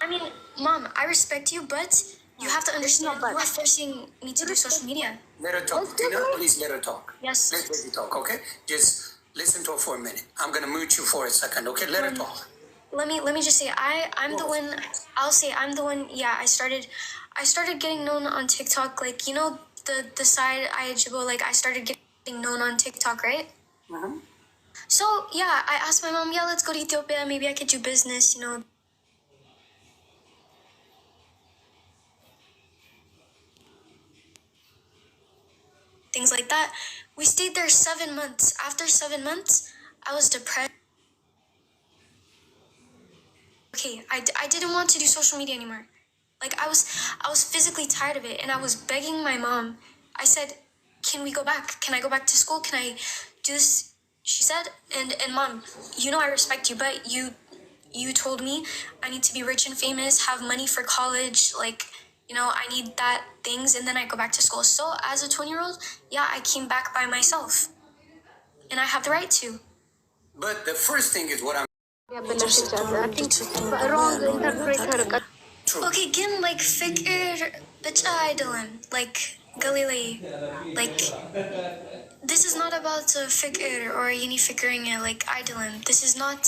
I mean, Mom, I respect you, but you have to understand you are forcing me to do social media. Let her talk. Tina, please let her talk. Yes. Let her talk, okay? Just listen to her for a minute. I'm gonna mute you for a second, okay? Let her talk. Let me just say I'm the one. I'll say I'm the one. Yeah, I started getting known on TikTok. Like, you know, the side Ayajibo, like I started getting known on TikTok, right? Mm-hmm. So yeah, I asked my mom, yeah, let's go to Ethiopia. Maybe I could do business, you know. Things like that. We stayed there 7 months. After 7 months, I was depressed. Okay, I didn't want to do social media anymore. Like I was physically tired of it, and I was begging my mom. I said, "Can we go back? Can I go back to school? Can I do this?" She said, "And Mom, you know I respect you, but you told me I need to be rich and famous, have money for college, like, you know, I need that things, and then I go back to school." So as a 20-year-old, yeah, I came back by myself, and I have the right to. But the first thing is what I'm. I think wrong interpreter. Okay, again, like figure bitch idolin, like Galilei, like this is not about figure or any figuring it like idolin. This is not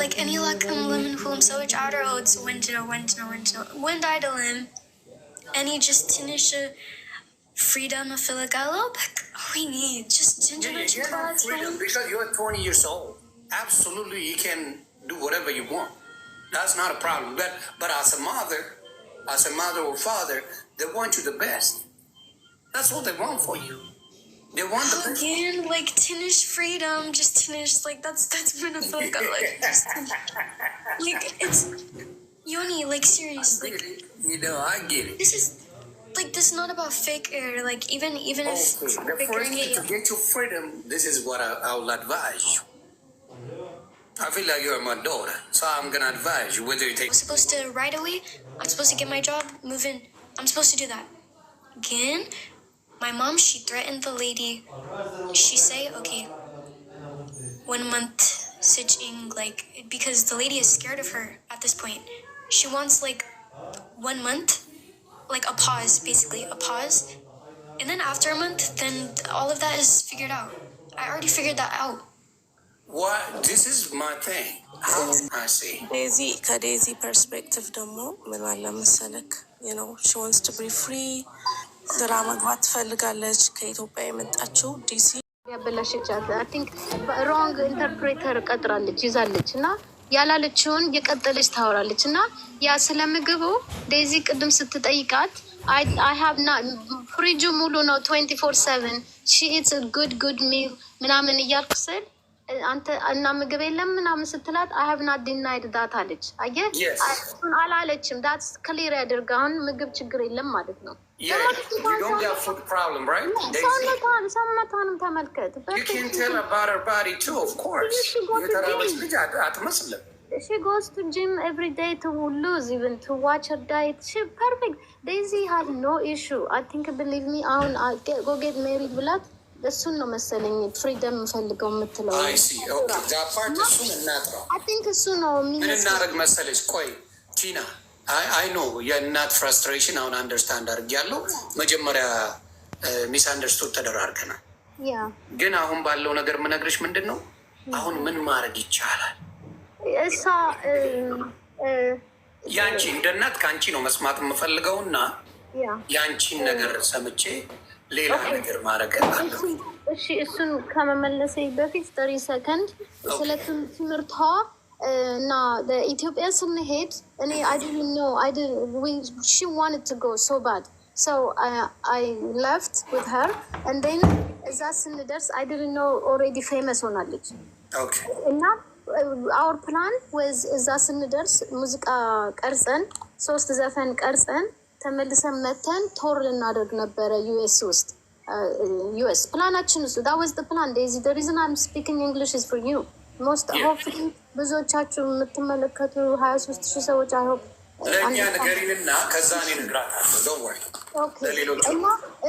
like any lakam lemon whom so which outer oats wind idolin, any just tinish freedom of Filagalo. We need just ginger You're not freedom because you're 20 years old. Absolutely, you can do whatever you want. That's not a problem. But as a mother or father, they want you the best. That's all they want for you. They want the best. Again, like tinish freedom, just tinish, like that's Venezuela, like just like it's Yoni, like seriously. You know, I get it. This is not about fake air. Like even if the first thing to get your freedom, this is what I will advise you. I feel like you're my daughter, so I'm gonna advise you whether you take. I'm supposed to right away. I'm supposed to get my job, move in. I'm supposed to do that. Again, my mom, she threatened the lady. She say, okay, 1 month sitting, like, because the lady is scared of her at this point. She wants like 1 month, like a pause, basically a pause. And then after a month, then all of that is figured out. I already figured that out. What? This is my thing. I see. ከዴዚ ፐርስፔክቲቭ ደግሞ ምን አለ መሰለክ she wants to be free ስራ መግባት ትፈልጋለች ከኢትዮጵያ የመጣችው ዲሲ ያበላሸቻት አይ ቲንክ ሮንግ ኢንተርፕሬተር ቀጥራለች ይዛለች እና ያላለችውን የቀጠለች ታወራለች እና ያ ስለምግቡ ዴዚ ቅድም ስትጠይቃት I have not ፍሪጁ ሙሉ ነው 24/7 she eats a good meal ምናምን እያልኩ ስል አንተ እና ምግብ የለም ምናምን ስትላት I have not denied that አለች። አየህ እሱን አላለችም። that's clear ያድርግ። አሁን ምግብ ችግር የለም ማለት ነው። You don't get food problem, right? ሰውነቷንም ተመልከት። You can tell about her body too, of course. She goes to gym every day to lose, even to watch her diet. She perfect. Daisy had no issue. I think, believe me, I go get married ብላት እሱን ነው መሰለኝ ፍሪደም ፈልገው የምትለው። አይ ሲ ኦኬ ዛፓርት እሱን እናጥራ። አይ ቲንክ እሱ ነው ምን እናደርግ መሰለሽ። ቆይ ቲና አይ ኖ የእናት ፍራስትሬሽን አሁን አንደርስታንድ አድርጌያለሁ። መጀመሪያ ሚስ አንደርስቱድ ተደራርገናል። ግን አሁን ባለው ነገር የምነግርሽ ምንድን ነው አሁን ምን ማድረግ ይቻላል? እሷ ያንቺ እንደ እናት ከአንቺ ነው መስማት የምፈልገውና ያንቺን ነገር ሰምቼ ሌላ ነገር ማድረግ አለ። እሺ እሱን ከመመለሴ በፊት 30 ሰከንድ ስለ ትምህርቷ እና ኢትዮጵያ ስንሄድ እኔ I didn't know she wanted to go so bad so I left with her and then እዛ ስንደርስ I didn't know already famous ሆናለች። Okay. እና our plan was እዛ ስንደርስ ሙዚቃ ቀርጸን 3 ዘፈን ቀርጸን ተመልሰን መተን ቶር ልናደርግ ነበረ ዩኤስ ውስጥ ዩኤስ ፕላናችን ውስጥ that was the plan. Daisy, the reason I'm speaking English is for you. Most hopefully ብዙዎቻችሁ የምትመለከቱ 23,000 ሰዎች I hope ለእኛ ንገሪንና ከዛ እኔ እነግራታለሁ። Don't worry. Okay.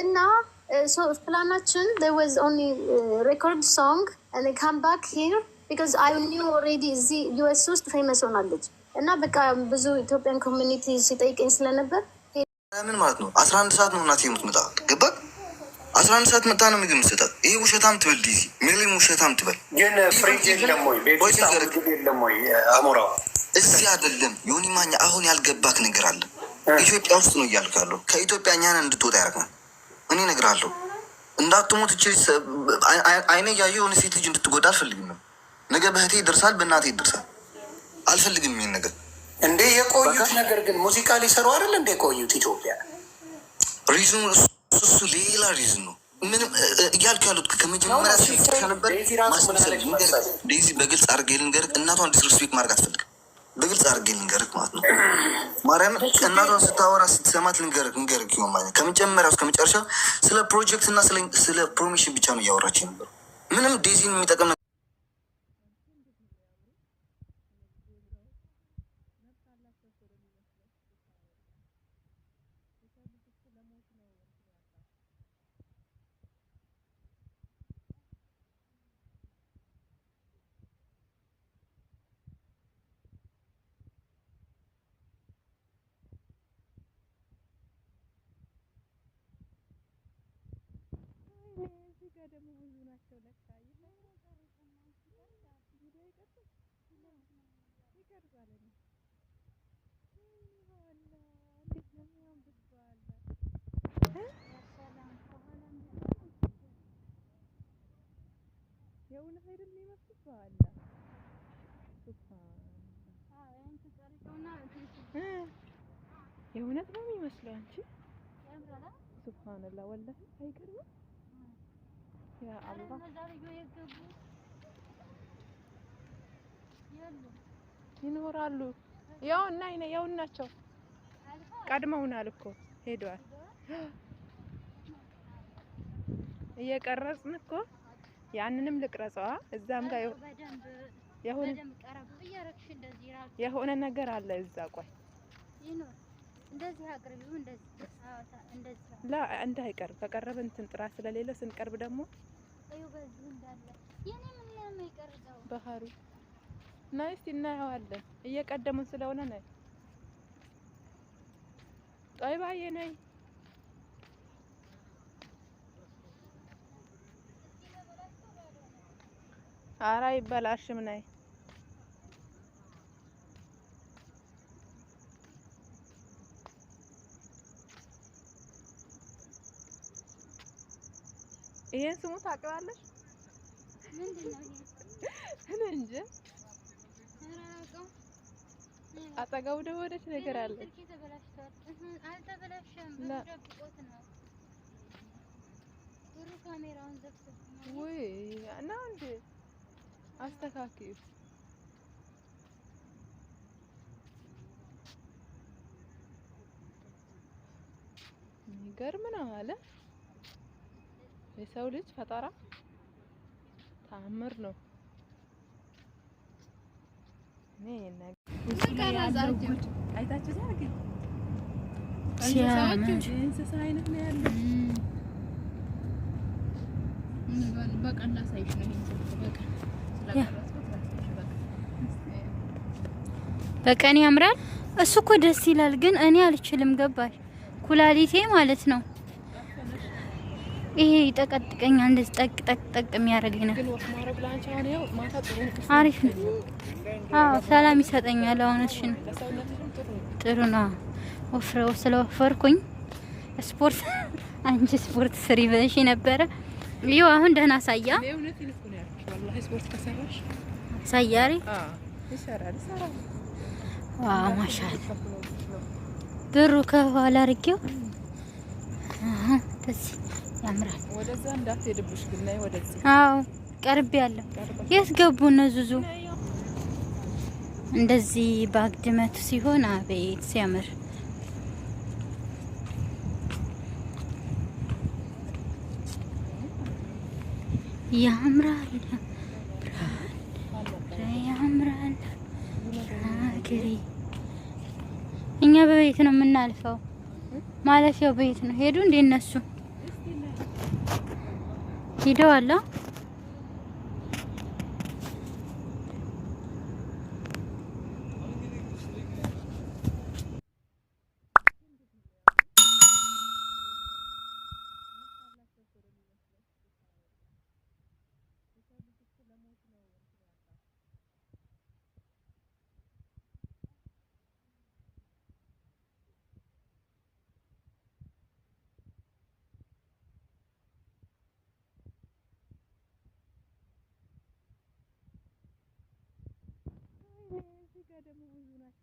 እና so ፕላናችን there was only record song and they come back here because I knew already እዚህ ዩኤስ ውስጥ ፌመስ ሆናለች እና በቃ ብዙ ኢትዮጵያን ኮሚኒቲ ሲጠይቀኝ ስለነበር ምን ማለት ነው 11 ሰዓት ነው እናቴ የምትመጣ ገባህ? 11 ሰዓት መጣ ነው ምግብ የምትሰጣት። ይሄ ውሸታም ትበል ዲዚ ሜሊም ውሸታም ትበል። ግን ፍሪጅ የለም ወይ ቤት ውስጥ የለም ወይ? አሞራው እዚህ አይደለም ዮኒ ማኛ፣ አሁን ያልገባክ ነገር አለ። ኢትዮጵያ ውስጥ ነው እያልክ ያለው። ከኢትዮጵያ እኛን እንድትወጣ ያደርጋል። እኔ እነግርሃለሁ እንዳትሞት እችል አይነ እያየ የሆነ ሴት ልጅ እንድትጎዳ አልፈልግም ነው። ነገ በህቴ ይደርሳል፣ በእናቴ ይደርሳል። አልፈልግም ይሄን ነገር እንዴ። የቆዩት ነገር ግን ሙዚቃ ሊሰሩ አይደል እንደ የቆዩት ኢትዮጵያ። ሪዝኑ እሱ ሌላ ሪዝን ነው። ምንም እያልኩ ያሉት ከመጀመሪያ ሲፈሻ ነበር ማስመሰል። ዴዚ በግልጽ አድርጌ ልንገርህ፣ እናቷን ዲስሪስፔክት ማድረግ አትፈልግም። በግልጽ አድርጌ ልንገርህ ማለት ነው። ማርያም እናቷን ስታወራ ስትሰማት ልንገርህ ይሆን ከመጀመሪያው እስከ መጨረሻ ስለ ፕሮጀክት እና ስለ ፕሮሚሽን ብቻ ነው እያወራች ነበር። ምንም ዴዚን የሚጠቅም ደግሞ ብዙ ናቸው ለካ የእውነት አይደል የሚመስሉት በኋላ የእውነት ነው የሚመስለው። አንቺ ሱብሃንአላህ ወላሂ አይገርምም? ያ አላህ ይኖራሉ። ያው ናቸው። ቀድመውናል እኮ ሄደዋል። እየቀረጽን እኮ ያንንም ልቅረጸዋ እዛም ጋር የሆነ ነገር አለ እዛ። ቆይ እንደዚህ አቅርቢው እንደዚህ ላ እንዳይቀርብ ከቀረበ እንትን ጥራት ስለሌለ ስንቀርብ ደግሞ ባህሩ ነይ እስቲ እናየዋለን። እየቀደሙን ስለሆነ ነይ ጦይባዬ ነይ። ኧረ አይበላሽም ነይ። ይሄን ስሙ ታውቂዋለሽ? ምንድነው ይሄ? እኔ እንጂ አጠገቡ ደግሞ ወደች ነገር አለ። አልተበላሸም። ደብቆት ነው። ጥሩ ካሜራውን ዘግተው ወይ እና እንዴ አስተካክዩ። የሚገርም ነው አለ የሰው ልጅ ፈጠራ ተአምር ነው። አይታችሁ ታርጊ እንስሳ አይነት ነው ያለው። በቀን ላሳይሽ ነው በቀን ያምራል። እሱ እኮ ደስ ይላል፣ ግን እኔ አልችልም። ገባሽ? ኩላሊቴ ማለት ነው ይሄ ይጠቀጥቀኛል። እንደዚህ ጠቅ የሚያደርገኝ ነው። አሪፍ ነው። አዎ ሰላም ይሰጠኛል። አሁንሽን ጥሩ ነው። ወፍረው ስለወፈርኩኝ ስፖርት አንቺ ስፖርት ስሪ ብለሽ ነበረ። ይኸው አሁን ደህና ሳያ ሳያሪ ዋው ማሻአላ ብሩ ከኋላ አድርጌው ደስ ያምራል። ወደዛ እንዳትሄድብሽ ግን ነይ ወደዚህ። አዎ ቀርብ ያለው የት ገቡ እነ ዙዙ? እንደዚህ ባግድመቱ ሲሆን አቤት ሲያምር። ያምራል ያምራል። አገሬ እኛ በቤት ነው የምናልፈው። ማለፊያው ቤት ነው። ሄዱ እንደ እነሱ ሂደዋል።